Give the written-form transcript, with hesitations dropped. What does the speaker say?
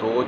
2